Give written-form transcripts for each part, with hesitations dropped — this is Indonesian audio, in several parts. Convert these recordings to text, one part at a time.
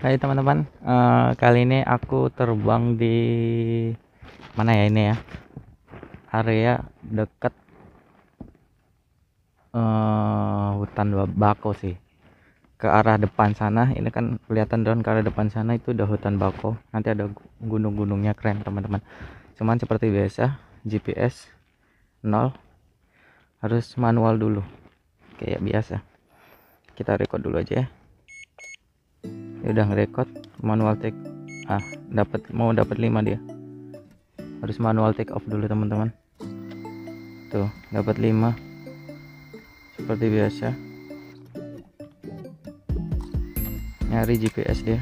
Hai teman-teman, kali ini aku terbang di mana ya ini ya, area dekat hutan bako sih. Ke arah depan sana, ini kan kelihatan drone, ke arah depan sana itu udah hutan bako. Nanti ada gunung-gunungnya, keren teman-teman. Cuman seperti biasa, GPS 0, harus manual dulu kayak biasa. Kita record dulu aja ya. Udah ngerekord, manual take. Mau dapat 5 dia. Harus manual take off dulu teman-teman. Tuh, dapat 5 seperti biasa. Nyari GPS dia.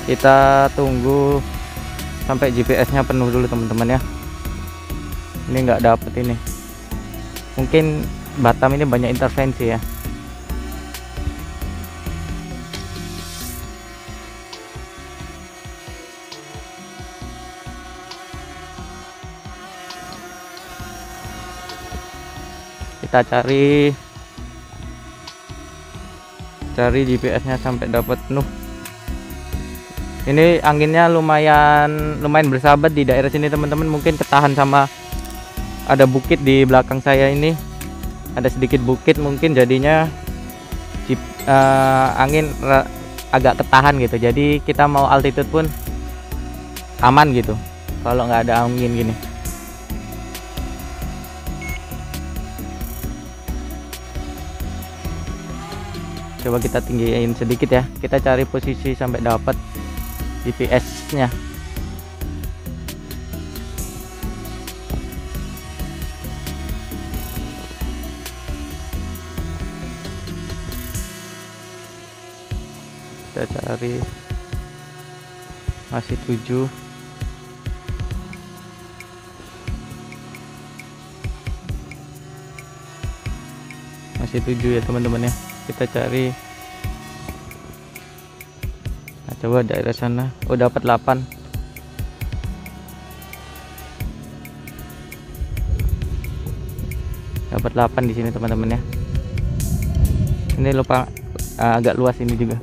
Kita tunggu sampai GPS-nya penuh dulu teman-teman ya. Ini nggak dapet ini. Mungkin Batam ini banyak intervensi ya. Kita cari GPS-nya sampai dapat penuh. Ini anginnya lumayan bersahabat di daerah sini teman-teman. Mungkin ketahan sama ada bukit di belakang saya ini. Ada sedikit bukit, mungkin jadinya angin agak ketahan gitu. Jadi kita mau altitude pun aman gitu kalau nggak ada angin gini. Coba kita tinggiin sedikit ya. Kita cari posisi sampai dapat GPS-nya. Kita cari, masih 7. Masih 7 ya teman-teman ya. Kita cari. Nah, coba daerah sana. Oh, dapat 8. Dapat 8 di sini teman-teman ya. Ini lupa agak luas ini juga.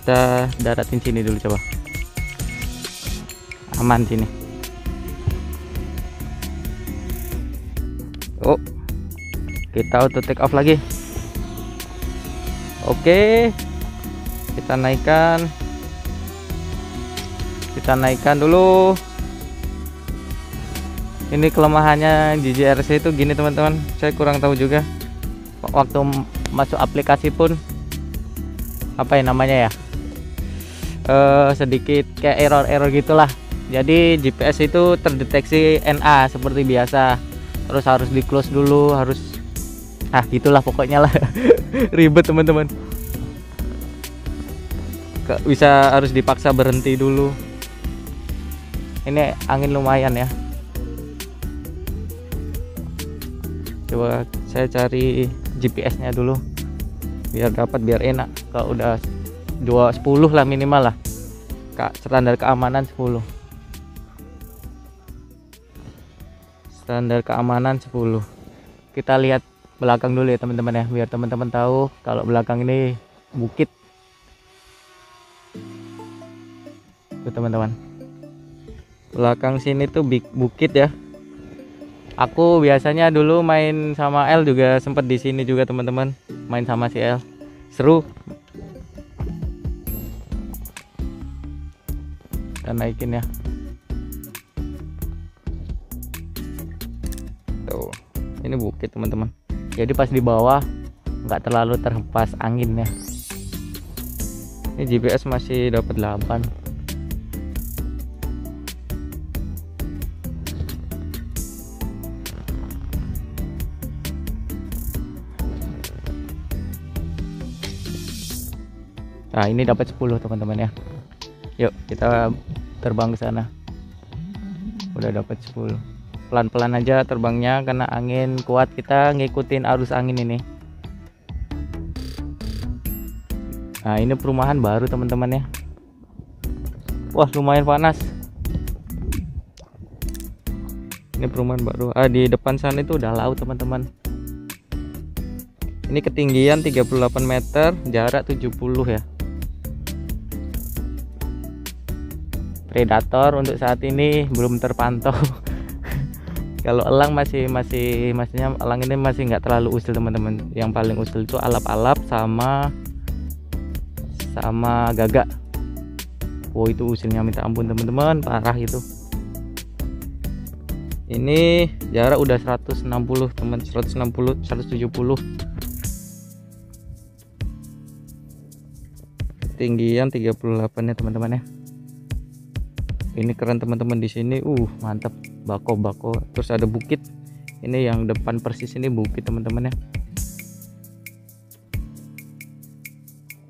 Kita daratin sini dulu coba. Aman sini. Oh, kita auto take off lagi. Oke, kita naikkan dulu. Ini kelemahannya di JRC itu gini teman-teman, saya kurang tahu juga. Waktu masuk aplikasi pun apa ya namanya ya, sedikit kayak error gitulah. Jadi GPS itu terdeteksi NA seperti biasa, terus harus di close dulu, harus gitulah pokoknya lah. Ribet teman-teman, harus dipaksa berhenti dulu. Ini angin lumayan ya. Coba saya cari GPS-nya dulu biar enak. Kalau udah 10 lah minimal lah, standar keamanan 10. Standar keamanan 10. Kita lihat belakang dulu ya teman-teman ya, biar teman-teman tahu kalau belakang ini bukit. Tuh teman-teman, belakang sini tuh bukit ya. Aku biasanya dulu main sama L juga sempat di sini juga teman-teman, main sama si L, seru. Kita naikin ya. Tuh, ini bukit teman-teman. Jadi pas di bawah nggak terlalu terhempas angin ya. Ini GPS masih dapat 8. Nah, ini dapat 10 teman-teman ya. Yuk kita terbang ke sana. Udah dapat 10. Pelan-pelan aja terbangnya karena angin kuat, kita ngikutin arus angin ini. Nah, ini perumahan baru teman-teman ya. Wah, lumayan panas. Ini perumahan baru. Di depan sana itu udah laut teman-teman. Ini ketinggian 38 meter, jarak 70 ya. Predator untuk saat ini belum terpantau. Kalau elang maksudnya elang ini masih nggak terlalu usil teman-teman. Yang paling usil itu alap-alap sama gagak. Oh, itu usilnya minta ampun teman-teman, parah itu. Ini jarak udah 160 teman, 160 170. Ketinggian 38 ya teman-teman ya. Ini keren teman-teman di sini. Mantap, bako. Terus ada bukit. Ini yang depan persis ini bukit teman-teman ya.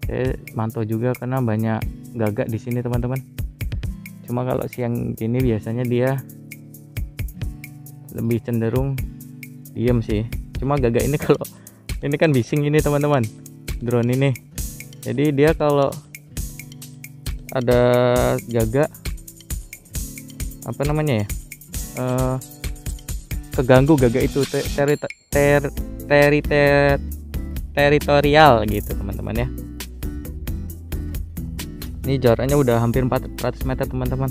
Saya mantau juga karena banyak gagak di sini teman-teman. Cuma kalau siang gini biasanya dia lebih cenderung diem sih. Cuma gagak ini kalau ini kan bising ini teman-teman, drone ini. Jadi dia kalau ada gagak apa namanya ya, keganggu gagak itu teritorial gitu teman-teman ya. Ini jaraknya udah hampir 400 meter teman-teman.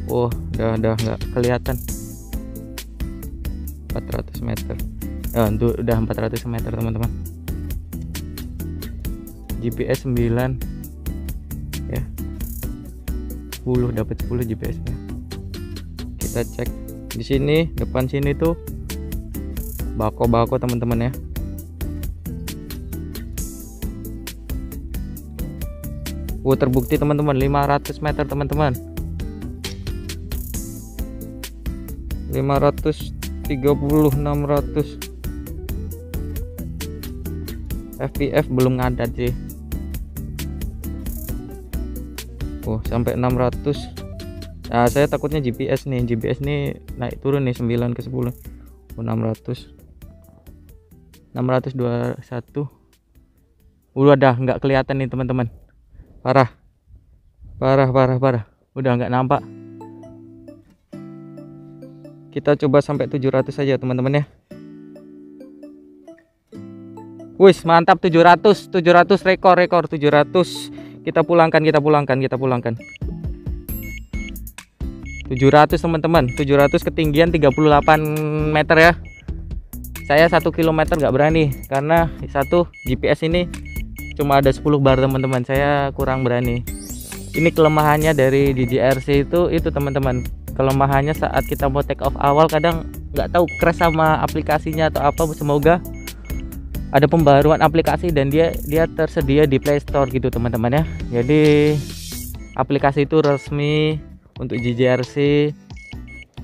Udah nggak kelihatan 400 meter. Itu udah 400 meter teman-teman. GPS 9 ya, 10 dapat 10 GPS nya. Kita cek di sini, depan sini tuh bako teman-teman ya. Terbukti teman-teman 500 meter teman-teman. 530 600 fps belum ngadat sih. Sampai 600. Nah, saya takutnya GPS nih naik turun nih 9 ke 10. 600 621. Udah nggak kelihatan nih teman-teman. Parah. Udah nggak nampak. Kita coba sampai 700 saja teman-teman ya. Wis, mantap 700 rekor 700. Kita pulangkan. 700 teman-teman, 700 ketinggian 38 meter ya. Saya 1 km nggak berani karena satu GPS ini cuma ada 10 bar teman-teman, saya kurang berani. Ini kelemahannya dari DJI-RC itu teman-teman. Kelemahannya saat kita mau take off awal kadang nggak tahu crash sama aplikasinya atau apa. Semoga ada pembaruan aplikasi dan dia tersedia di Play Store gitu teman-teman ya. Jadi aplikasi itu resmi untuk DJI-RC,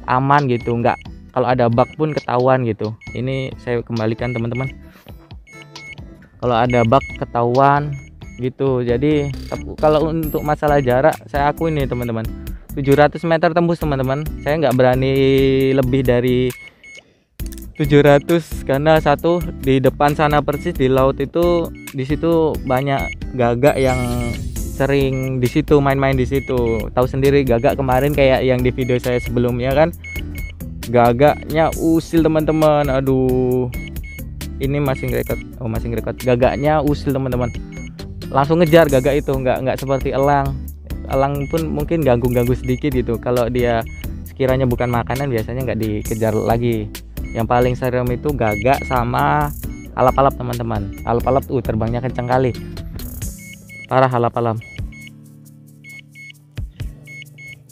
aman gitu, nggak kalau ada bug pun ketahuan gitu. Ini saya kembalikan teman-teman, kalau ada bug ketahuan gitu. Jadi kalau untuk masalah jarak saya akui nih teman-teman, 700 meter tembus teman-teman. Saya nggak berani lebih dari 700 karena satu di depan sana persis di laut itu, di situ banyak gagak yang sering di situ main-main di situ. Tahu sendiri gagak kemarin kayak yang di video saya sebelumnya kan, gagaknya usil teman-teman. Aduh, ini masih ngerekod. Gagaknya usil teman-teman, langsung ngejar gagak itu. Nggak seperti elang pun mungkin ganggu sedikit gitu. Kalau dia sekiranya bukan makanan biasanya nggak dikejar lagi. Yang paling serem itu gagak sama alap-alap teman-teman. Alap-alap tuh terbangnya kencang kali, parah alap-alap.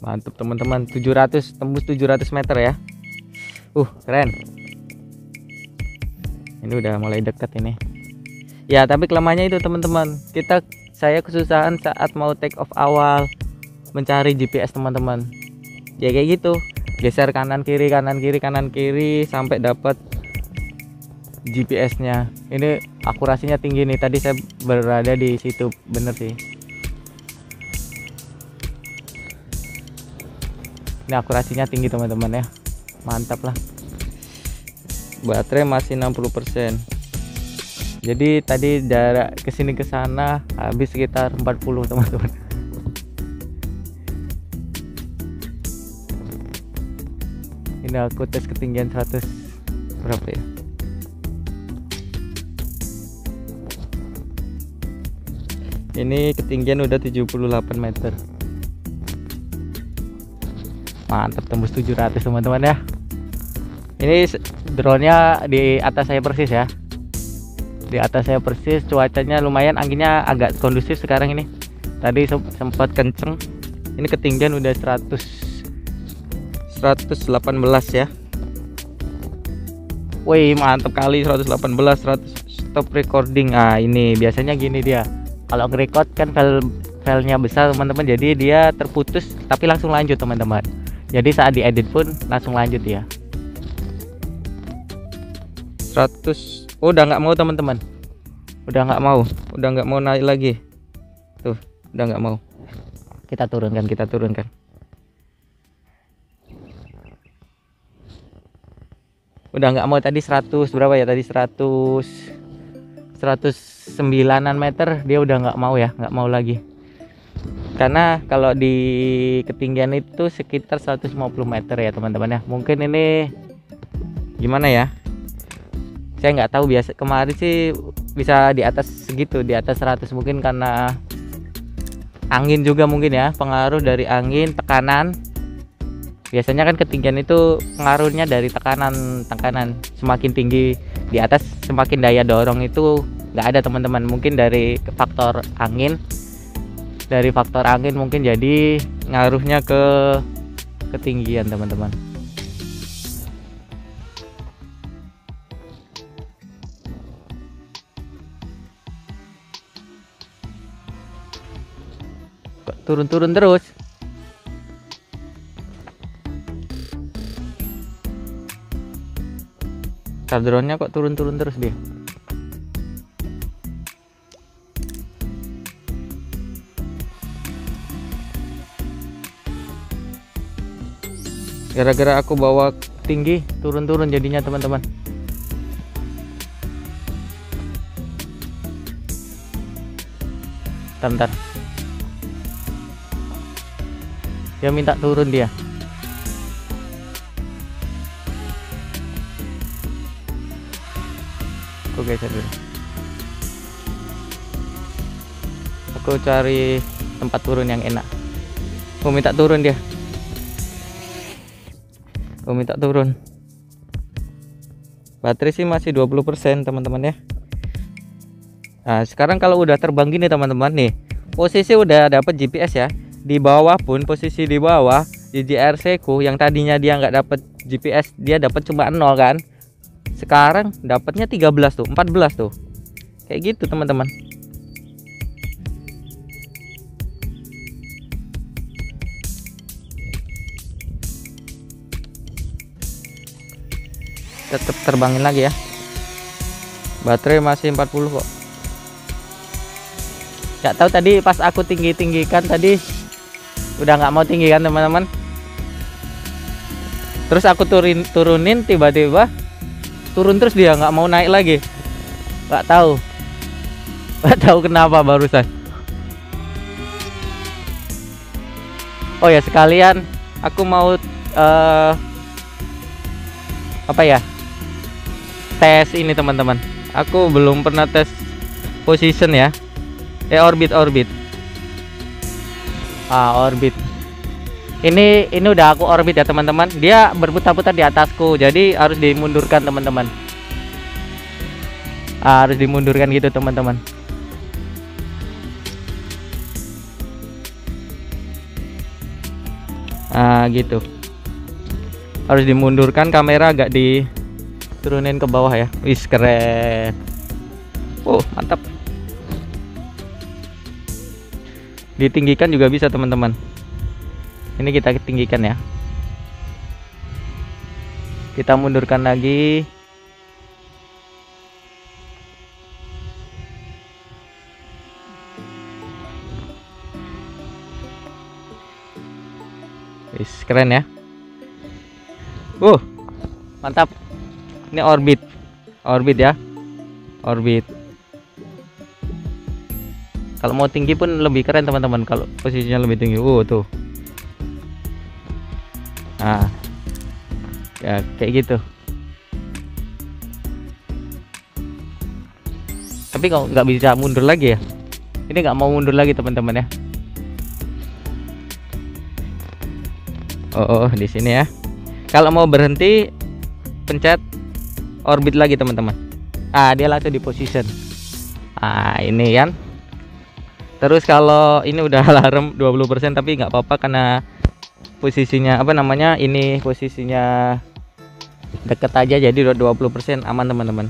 Mantap teman-teman, 700 tembus 700 meter ya. Keren. Ini udah mulai dekat ini ya, tapi kelemahannya itu teman-teman, saya kesusahan saat mau take off awal mencari GPS teman-teman. Ya kayak gitu, geser kanan kiri sampai dapat GPS nya. Ini akurasinya tinggi nih, tadi saya berada di situ, bener sih. Ini akurasinya tinggi teman-teman ya, mantap lah. Baterai masih 60%. Jadi tadi jarak kesini ke sana habis sekitar 40 teman-teman. Ini aku tes ketinggian 100 berapa ya? Ini ketinggian udah 78 meter. Mantap, tembus 700 teman-teman ya. Ini drone-nya di atas saya persis ya. Di atas saya persis, cuacanya lumayan, anginnya agak kondusif sekarang ini. Tadi sempat kenceng. Ini ketinggian udah 118 ya. Wih, mantap kali 118, 100 stop recording. Ah, ini biasanya gini dia. Kalau nge-record kan filenya besar teman-teman, jadi dia terputus tapi langsung lanjut teman-teman. Jadi saat diedit pun langsung lanjut ya. 100. Oh, udah nggak mau teman-teman. Udah nggak mau naik lagi. Tuh, udah nggak mau. Kita turunkan. Udah nggak mau. Tadi 100 berapa ya? Tadi 109an meter, dia udah nggak mau ya, nggak mau lagi. Karena kalau di ketinggian itu sekitar 150 meter ya teman-teman ya. Mungkin ini gimana ya? Saya nggak tahu, biasa kemarin sih bisa di atas segitu, di atas 100, mungkin karena angin juga mungkin ya, pengaruh dari angin, tekanan. Biasanya kan ketinggian itu pengaruhnya dari tekanan. Semakin tinggi di atas semakin daya dorong itu nggak ada teman-teman. Mungkin dari faktor angin, mungkin jadi ngaruhnya ke ketinggian teman-teman. Turun terus. Drone-nya kok turun terus dia. Gara-gara aku bawa tinggi, turun jadinya teman-teman. Bentar. Dia minta turun dia. Aku geser dulu. Aku cari tempat turun yang enak. Aku minta turun dia. Baterai sih masih 20% teman-teman ya. Nah, sekarang kalau udah terbang gini teman-teman nih, posisi udah dapat GPS ya. Di bawah pun, posisi di bawah di JRC ku yang tadinya dia nggak dapat GPS, dia dapat cuma 0 kan. Sekarang dapatnya 13 tuh, 14 tuh. Kayak gitu teman-teman. Tetap terbangin lagi ya. Baterai masih 40 kok. Gak tahu tadi pas aku tinggikan tadi udah nggak mau tinggi kan teman-teman. Terus aku turunin, tiba-tiba turun terus, dia nggak mau naik lagi. Nggak tahu kenapa barusan. Oh ya, sekalian aku mau apa ya, tes ini teman-teman. Aku belum pernah tes position ya. Orbit. Orbit. Ini udah aku orbit ya teman-teman. Dia berputar-putar di atasku, jadi harus dimundurkan teman-teman. Harus dimundurkan gitu teman-teman. Gitu. Harus dimundurkan, kamera agak diturunin ke bawah ya. Wis, keren. Mantap. Ditinggikan juga bisa teman-teman. Ini kita tinggikan ya. Kita mundurkan lagi. Wis, keren ya. Mantap. Ini orbit ya. Orbit. Kalau mau tinggi pun lebih keren teman-teman, kalau posisinya lebih tinggi. Tuh. Nah, ya kayak gitu. Tapi kalau nggak bisa mundur lagi ya, ini nggak mau mundur lagi teman-teman ya. Di sini ya. Kalau mau berhenti, pencet orbit lagi teman-teman. Dia langsung di position. Ini kan. Terus kalau ini udah alarm 20%, tapi nggak apa-apa karena posisinya ini posisinya deket aja, jadi udah 20%, aman teman-teman.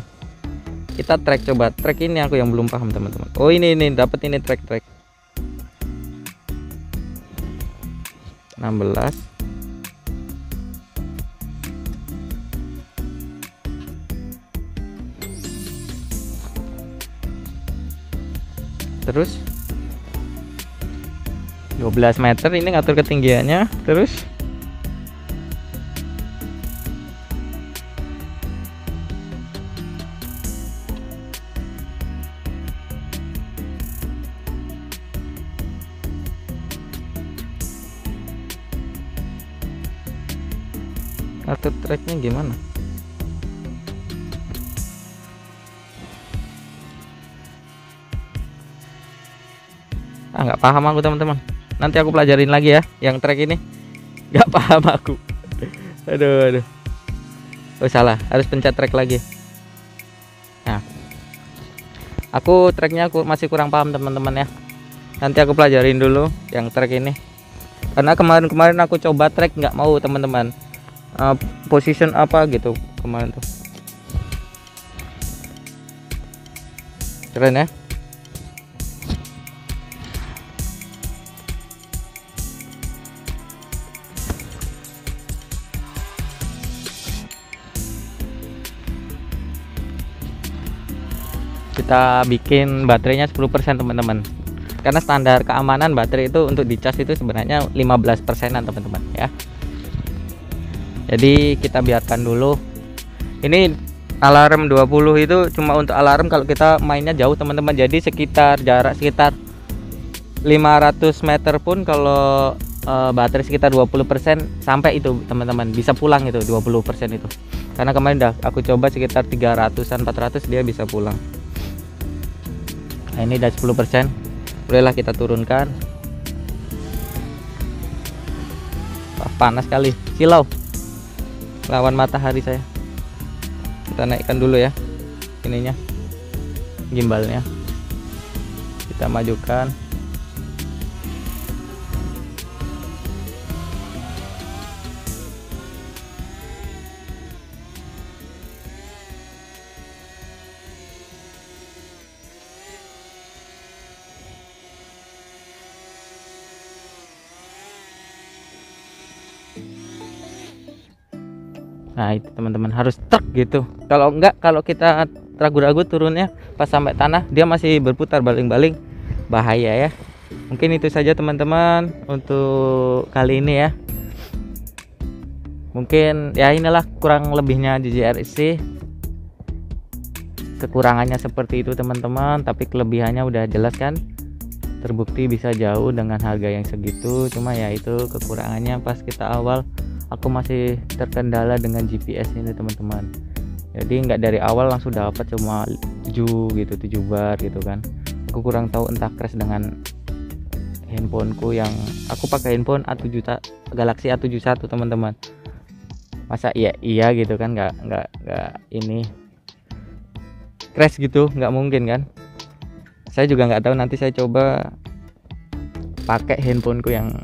Kita track, coba track ini aku yang belum paham teman-teman. Ini dapat ini track 16. Terus 12 meter, ini ngatur ketinggiannya. Terus ngatur tracknya gimana? Nggak paham aku teman-teman, nanti aku pelajarin lagi ya yang track ini. Nggak paham aku. Aduh. Salah, harus pencet track lagi. Nah, aku tracknya masih kurang paham teman-teman ya, nanti aku pelajarin dulu yang track ini, karena kemarin aku coba track nggak mau teman-teman. Position apa gitu kemarin tuh. Keren ya. Kita bikin baterainya 10% teman-teman, karena standar keamanan baterai itu untuk dicas itu sebenarnya 15%-an teman-teman ya. Jadi kita biarkan dulu. Ini alarm 20 itu cuma untuk alarm kalau kita mainnya jauh teman-teman, jadi jarak sekitar 500 meter pun kalau baterai sekitar 20% sampai itu teman-teman, bisa pulang itu 20% itu. Karena kemarin udah aku coba sekitar 300-an 400 dia bisa pulang. Nah, ini udah 10%. Bolehlah kita turunkan. Panas sekali, silau lawan matahari saya. Kita naikkan dulu ya ininya, gimbalnya kita majukan. Nah itu teman-teman, harus truk gitu. Kalau enggak, kalau kita ragu-ragu turunnya pas sampai tanah dia masih berputar baling-baling, bahaya ya. Mungkin itu saja teman-teman untuk kali ini ya. Mungkin ya inilah kurang lebihnya JJRC. Kekurangannya seperti itu teman-teman, tapi kelebihannya udah jelas kan, terbukti bisa jauh dengan harga yang segitu. Cuma ya itu kekurangannya pas kita awal aku masih terkendala dengan GPS ini teman-teman. Jadi nggak dari awal langsung dapat cuma 7 gitu, 7 bar gitu kan. Aku kurang tahu, entah crash dengan handphoneku yang aku pakai handphone Galaxy A71 teman-teman. Masa iya gitu kan, nggak ini crash gitu, nggak mungkin kan. Saya juga nggak tahu, nanti saya coba pakai handphoneku yang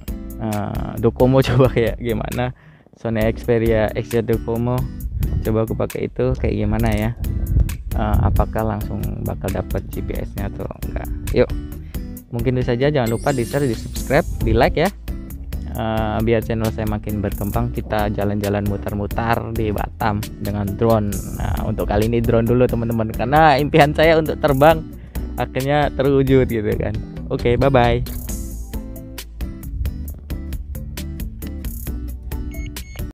Docomo coba kayak gimana. Sony Xperia XZ Docomo, coba aku pakai itu kayak gimana ya. Apakah langsung bakal dapat GPS-nya atau enggak. Yuk, mungkin itu saja. Jangan lupa di share, di subscribe, di like ya, biar channel saya makin berkembang. Kita jalan-jalan mutar-mutar di Batam dengan drone. Nah, untuk kali ini drone dulu teman-teman, karena impian saya untuk terbang akhirnya terwujud gitu kan. Oke, bye bye.